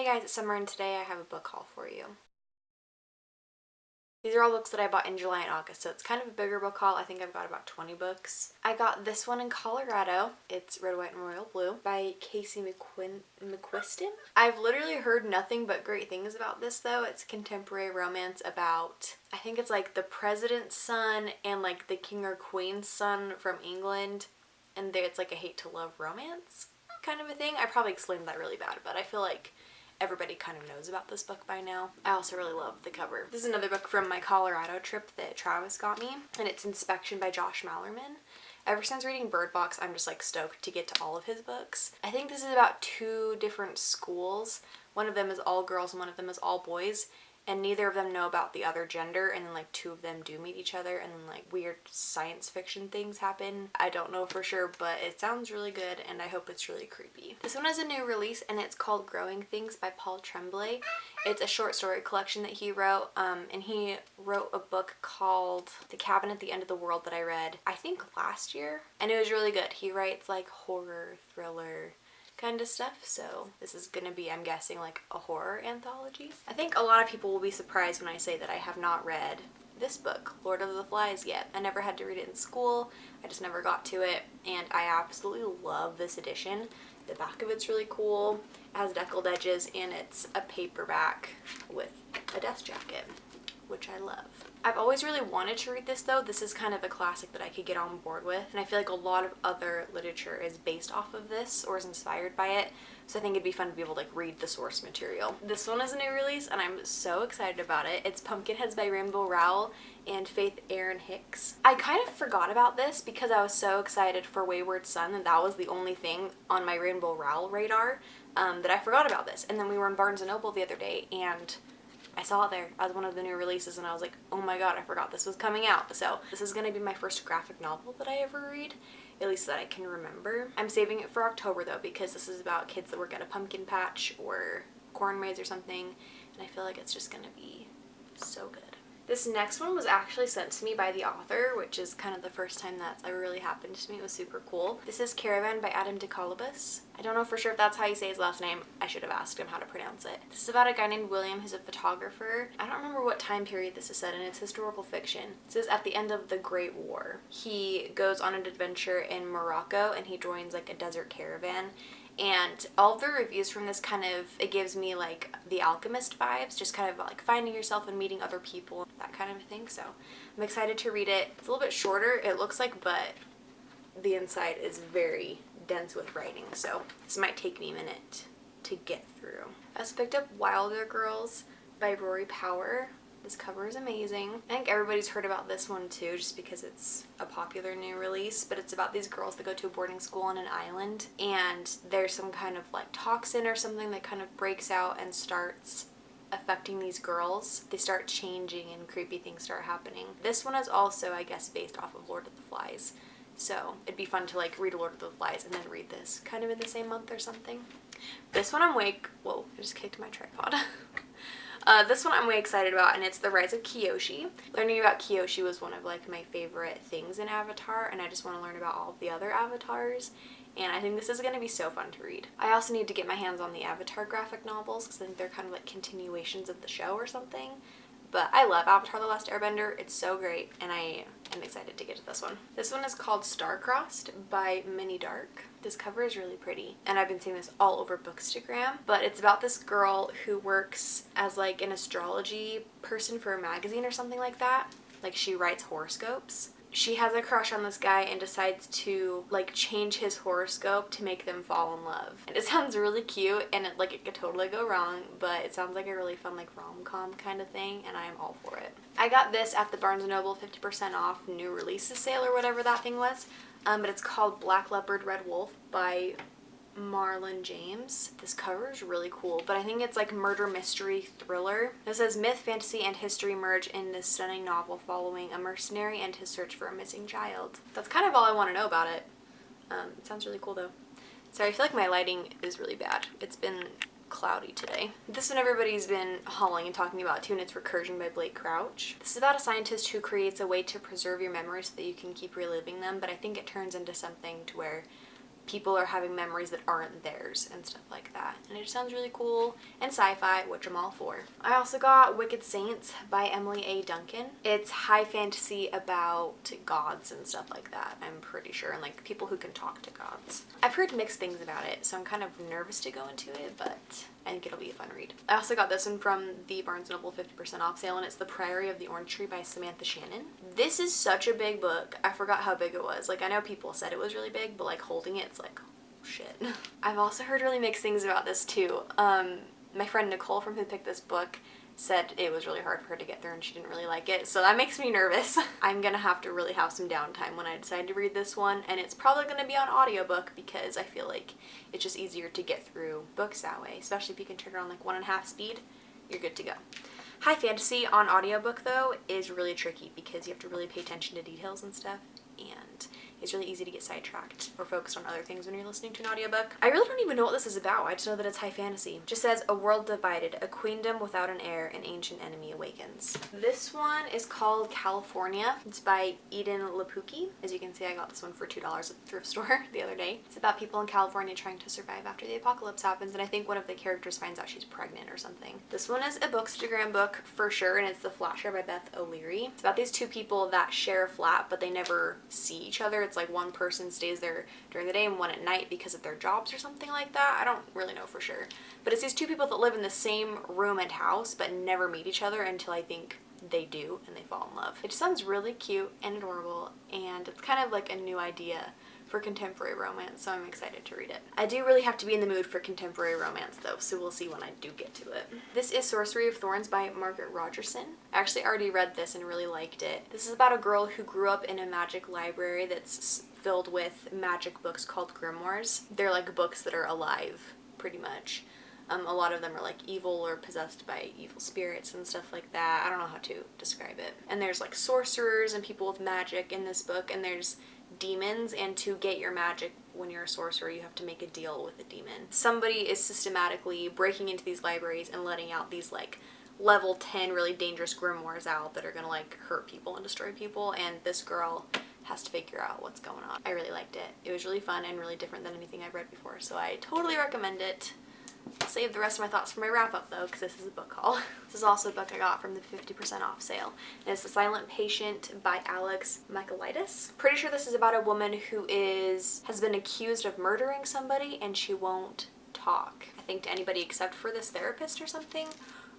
Hey guys, it's Summer and today I have a book haul for you. These are all books that I bought in July and August, so it's kind of a bigger book haul. I think I've got about 20 books. I got this one in Colorado. It's Red, White, and Royal Blue by Casey McQuiston. I've literally heard nothing but great things about this though. It's contemporary romance about, I think it's like the president's son and like the king or queen's son from England, and it's like a hate to love romance kind of a thing. I probably explained that really bad, but I feel like everybody kind of knows about this book by now. I also really love the cover. This is another book from my Colorado trip that Travis got me, and it's Inspection by Josh Malerman. Ever since reading Bird Box, I'm just like stoked to get to all of his books. I think this is about two different schools. One of them is all girls and one of them is all boys, and neither of them know about the other gender, and then like two of them do meet each other, and then like weird science fiction things happen. I don't know for sure, but it sounds really good and I hope it's really creepy. This one is a new release and it's called Growing Things by Paul Tremblay. It's a short story collection that he wrote, and he wrote a book called The Cabin at the End of the World that I read I think last year, and it was really good. He writes like horror, thriller kind of stuff, so this is gonna be, I'm guessing, like a horror anthology. I think a lot of people will be surprised when I say that I have not read this book, Lord of the Flies, yet. I never had to read it in school, I just never got to it, and I absolutely love this edition. The back of it's really cool, it has deckled edges, and it's a paperback with a desk jacket, which I love. I've always really wanted to read this though. This is kind of a classic that I could get on board with, and I feel like a lot of other literature is based off of this or is inspired by it, so I think it'd be fun to be able to like read the source material. This one is a new release and I'm so excited about it. It's Pumpkinheads by Rainbow Rowell and Faith Erin Hicks. I kind of forgot about this because I was so excited for Wayward Son, and that was the only thing on my Rainbow Rowell radar, that I forgot about this. And then we were in Barnes & Noble the other day and I saw it there as one of the new releases and I was like, oh my god, I forgot this was coming out. So this is going to be my first graphic novel that I ever read, at least that I can remember. I'm saving it for October though, because this is about kids that work at a pumpkin patch or corn maze or something, and I feel like it's just going to be so good. This next one was actually sent to me by the author, which is kind of the first time that's ever really happened to me. It was super cool. This is Caravan by Adam DeColobus. I don't know for sure if that's how you say his last name. I should have asked him how to pronounce it. This is about a guy named William who's a photographer. I don't remember what time period this is set in. It's historical fiction. It says at the end of the Great War. He goes on an adventure in Morocco and he joins like a desert caravan. And all of the reviews from this kind of, it gives me like The Alchemist vibes, just kind of like finding yourself and meeting other people, that kind of thing. So I'm excited to read it. It's a little bit shorter, it looks like, but the inside is very dense with writing, so this might take me a minute to get through. I also picked up Wilder Girls by Rory Power. This cover is amazing. I think everybody's heard about this one too, just because it's a popular new release, but it's about these girls that go to a boarding school on an island, and there's some kind of like toxin or something that kind of breaks out and starts affecting these girls. They start changing and creepy things start happening. This one is also, I guess, based off of Lord of the Flies, so it'd be fun to like read Lord of the Flies and then read this kind of in the same month or something. This one I'm whoa, I just kicked my tripod. This one I'm way excited about, and it's The Rise of Kyoshi. Learning about Kyoshi was one of like my favorite things in Avatar, and I just want to learn about all of the other avatars, and I think this is going to be so fun to read. I also need to get my hands on the Avatar graphic novels because I think they're kind of like continuations of the show or something. But I love Avatar The Last Airbender. It's so great, and I am excited to get to this one. This one is called Star-Crossed by Minnie Dark. This cover is really pretty, and I've been seeing this all over Bookstagram, but it's about this girl who works as like an astrology person for a magazine or something like that. Like she writes horoscopes. She has a crush on this guy and decides to like change his horoscope to make them fall in love. And it sounds really cute, and it could totally go wrong, but it sounds like a really fun like rom-com kind of thing, and I am all for it. I got this at the Barnes & Noble 50% off new releases sale or whatever that thing was, but it's called Black Leopard Red Wolf by Marlon James. This cover is really cool, but I think it's like murder mystery thriller. It says myth, fantasy, and history merge in this stunning novel following a mercenary and his search for a missing child. That's kind of all I want to know about it. It sounds really cool though. Sorry, I feel like my lighting is really bad. It's been cloudy today. This one everybody's been hauling and talking about too, and it's Recursion by Blake Crouch. This is about a scientist who creates a way to preserve your memories so that you can keep reliving them, but I think it turns into something to where people are having memories that aren't theirs and stuff like that. And it just sounds really cool and sci-fi, which I'm all for. I also got Wicked Saints by Emily A. Duncan. It's high fantasy about gods and stuff like that, I'm pretty sure, and like people who can talk to gods. I've heard mixed things about it, so I'm kind of nervous to go into it, but I think it'll be a fun read. I also got this one from the Barnes & Noble 50% off sale, and it's The Priory of the Orange Tree by Samantha Shannon. This is such a big book. I forgot how big it was. Like, I know people said it was really big, but like holding it, it's like, oh shit. I've also heard really mixed things about this too. My friend Nicole, from who picked this book, said it was really hard for her to get through and she didn't really like it, so that makes me nervous. I'm gonna have to really have some downtime when I decide to read this one, and it's probably gonna be on audiobook because I feel like it's just easier to get through books that way, especially if you can turn it on like 1.5 speed, you're good to go. High fantasy on audiobook though is really tricky because you have to really pay attention to details and stuff, and it's really easy to get sidetracked or focused on other things when you're listening to an audiobook. I really don't even know what this is about. I just know that it's high fantasy. It just says, a world divided, a queendom without an heir, an ancient enemy awakens. This one is called California. It's by Eden Lapuki. As you can see, I got this one for $2 at the thrift store the other day. It's about people in California trying to survive after the apocalypse happens, and I think one of the characters finds out she's pregnant or something. This one is a Bookstagram book for sure, and it's The Flasher by Beth O'Leary. It's about these two people that share a flat, but they never see each other. It's like one person stays there during the day and one at night because of their jobs or something like that. I don't really know for sure. But it's these two people that live in the same room and house but never meet each other until I think they do and they fall in love. It just sounds really cute and adorable, and it's kind of like a new idea for contemporary romance, so I'm excited to read it. I do really have to be in the mood for contemporary romance though, so we'll see when I do get to it. This is Sorcery of Thorns by Margaret Rogerson. I actually already read this and really liked it. This is about a girl who grew up in a magic library that's filled with magic books called grimoires. They're like books that are alive, pretty much. A lot of them are like evil or possessed by evil spirits and stuff like that. I don't know how to describe it. And there's like sorcerers and people with magic in this book, and there's demons, and to get your magic when you're a sorcerer you have to make a deal with a demon. Somebody is systematically breaking into these libraries and letting out these like level 10 really dangerous grimoires out that are gonna like hurt people and destroy people, and this girl has to figure out what's going on. I really liked it. It was really fun and really different than anything I've read before, so I totally recommend it. I'll save the rest of my thoughts for my wrap-up though, because this is a book haul. This is also a book I got from the 50% off sale. And it's The Silent Patient by Alex Michaelides. Pretty sure this is about a woman who has been accused of murdering somebody and she won't talk, I think, to anybody except for this therapist or something.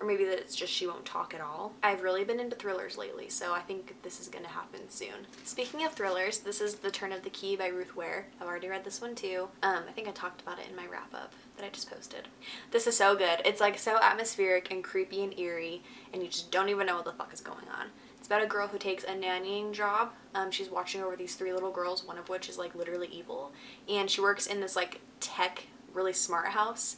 Or maybe that it's just she won't talk at all. I've really been into thrillers lately, so I think this is gonna happen soon. Speaking of thrillers, this is The Turn of the Key by Ruth Ware. I've already read this one too. I think I talked about it in my wrap-up that I just posted. This is so good. It's like so atmospheric and creepy and eerie, and you just don't even know what the fuck is going on. It's about a girl who takes a nannying job. She's watching over these 3 little girls, one of which is like literally evil, and she works in this like tech, really smart house,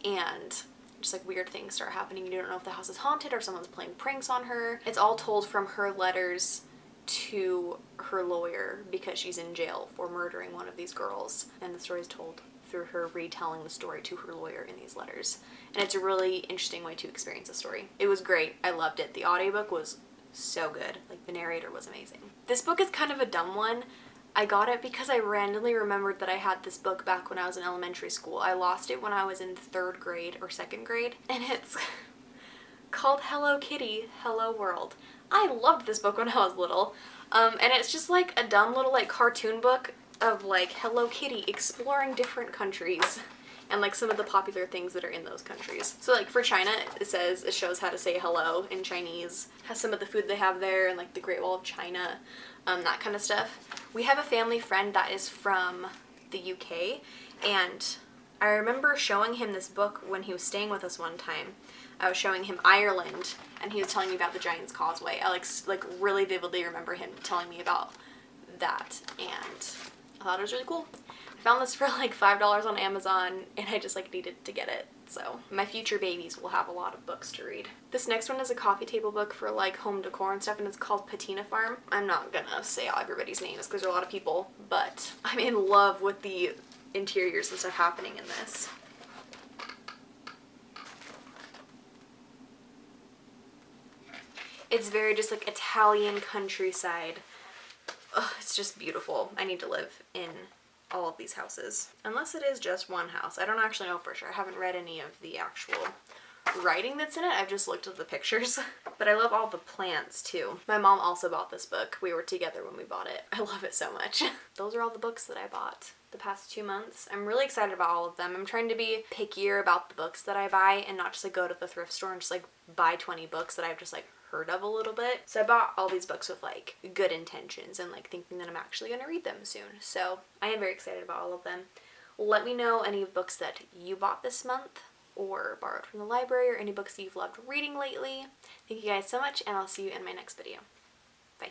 and just like weird things start happening. You don't know if the house is haunted or someone's playing pranks on her. It's all told from her letters to her lawyer because she's in jail for murdering one of these girls, and the story is told through her retelling the story to her lawyer in these letters. And it's a really interesting way to experience a story. It was great. I loved it. The audiobook was so good. Like, the narrator was amazing. This book is kind of a dumb one. I got it because I randomly remembered that I had this book back when I was in elementary school. I lost it when I was in 3rd grade or 2nd grade, and it's called Hello Kitty, Hello World. I loved this book when I was little, and it's just like a dumb little like cartoon book of like Hello Kitty exploring different countries and like some of the popular things that are in those countries. So like for China, it shows how to say hello in Chinese, has some of the food they have there, and like the Great Wall of China, that kind of stuff. We have a family friend that is from the UK, and I remember showing him this book when he was staying with us one time. I was showing him Ireland, and he was telling me about the Giant's Causeway. I like really vividly remember him telling me about that, and I thought it was really cool. I found this for like $5 on Amazon, and I just like needed to get it. So my future babies will have a lot of books to read. This next one is a coffee table book for like home decor and stuff, and it's called Patina Farm. I'm not gonna say all everybody's names because there are a lot of people, but I'm in love with the interiors and stuff happening in this. It's very just like Italian countryside. Ugh, it's just beautiful. I need to live in all of these houses. Unless it is just one house. I don't actually know for sure. I haven't read any of the actual writing that's in it. I've just looked at the pictures. But I love all the plants too. My mom also bought this book. We were together when we bought it. I love it so much. Those are all the books that I bought the past 2 months. I'm really excited about all of them. I'm trying to be pickier about the books that I buy and not just like go to the thrift store and just like buy 20 books that I've just like heard of a little bit. So I bought all these books with like good intentions and like thinking that I'm actually going to read them soon. So I am very excited about all of them. Let me know any books that you bought this month or borrowed from the library, or any books that you've loved reading lately. Thank you guys so much, and I'll see you in my next video. Bye.